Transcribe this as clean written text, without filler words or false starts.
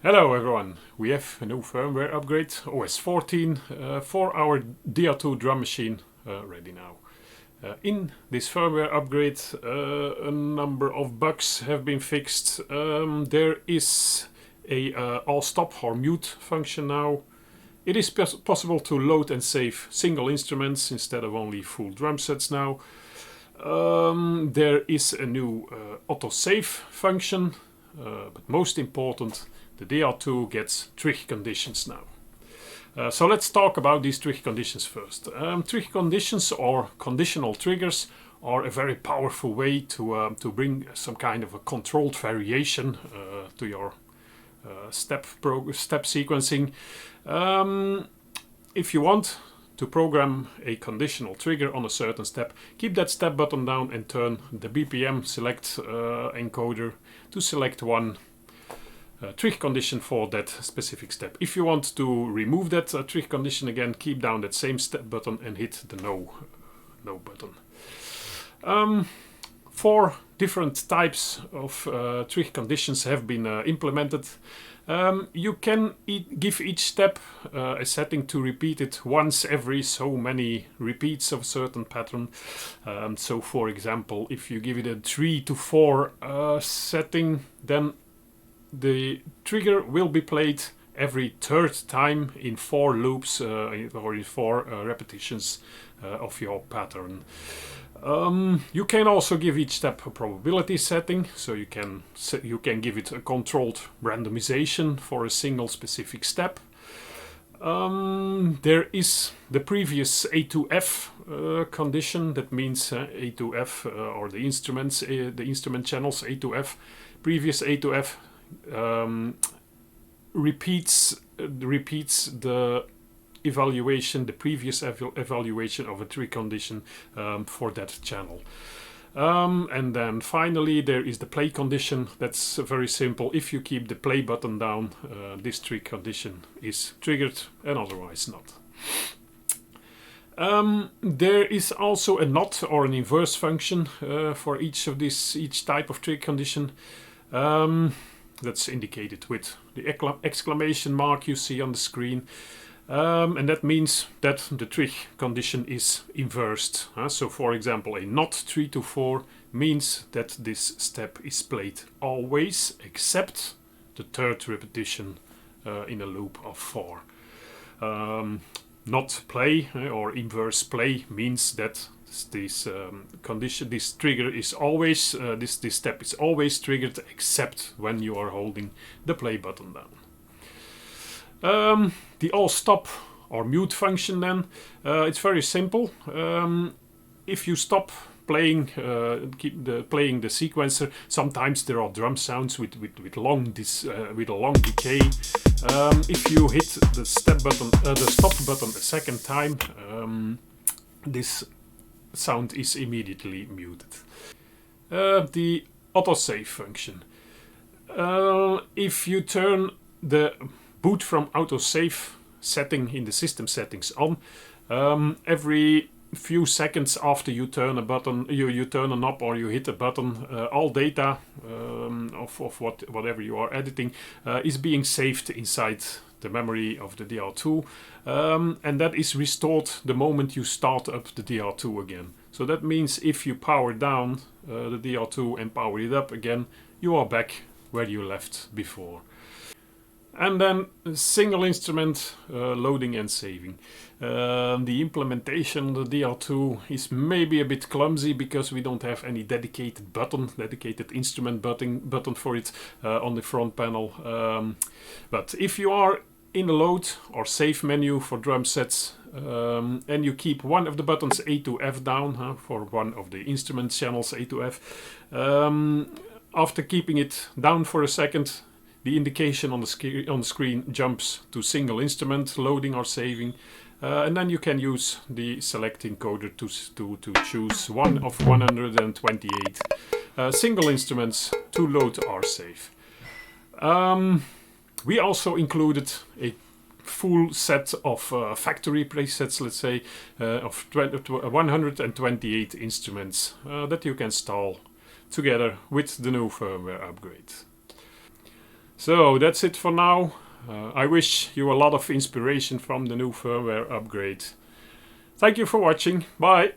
Hello everyone, we have a new firmware upgrade, OS014, for our DR-2 drum machine ready now. In this firmware upgrade a number of bugs have been fixed. There is a all stop or mute function now. It is possible to load and save single instruments instead of only full drum sets now. There is a new autosave function, but most important, the DR-2 gets trig conditions now. So let's talk about these trig conditions first. Trig conditions or conditional triggers are a very powerful way to bring some kind of a controlled variation to your step sequencing. If you want to program a conditional trigger on a certain step, keep that step button down and turn the BPM select encoder to select one trig condition for that specific step. If you want to remove that trig condition again, keep down that same step button and hit the no button. 4 different types of trig conditions have been implemented. You can give each step a setting to repeat it once every so many repeats of a certain pattern. So for example, if you give it a 3 to 4 setting, then the trigger will be played every third time in 4 loops or in 4 repetitions of your pattern. You can also give each step a probability setting, so you can give it a controlled randomization for a single specific step. There is the previous A to F condition. That means A to F or the instrument channels A to F. Previous A to F repeats the evaluation, the previous evaluation of a trig condition for that channel. And then finally there is the play condition. That's very simple. If you keep the play button down, this trig condition is triggered and otherwise not. There is also a not or an inverse function for each type of trig condition. That's indicated with the exclamation mark you see on the screen. And that means that the trig condition is inversed. So for example, a not 3 to 4 means that this step is played always except the third repetition in a loop of 4. Not play or inverse play means that this trigger is always this step is always triggered except when you are holding the play button down. The all stop or mute function then, it's very simple. If you stop playing, playing the sequencer, sometimes there are drum sounds with a long decay. If you hit the stop button a second time, this sound is immediately muted. The autosave function. If you turn the boot from autosave setting in the system settings on, every few seconds after you turn a button, you turn a knob or you hit a button, all data of whatever you are editing is being saved inside the memory of the DR-2, and that is restored the moment you start up the DR-2 again. So that means if you power down the DR-2 and power it up again, you are back where you left before. And then single instrument loading and saving. The implementation of the DR-2 is maybe a bit clumsy because we don't have any dedicated instrument button for it on the front panel. But if you are in the load or save menu for drum sets and you keep one of the buttons A to F down for one of the instrument channels A to F, after keeping it down for a second, the indication on the screen jumps to single instrument loading or saving, and then you can use the select encoder to choose one of 128 single instruments to load or save. We also included a full set of factory presets, let's say, of 128 instruments that you can install together with the new firmware upgrade. So that's it for now. I wish you a lot of inspiration from the new firmware upgrade. Thank you for watching. Bye.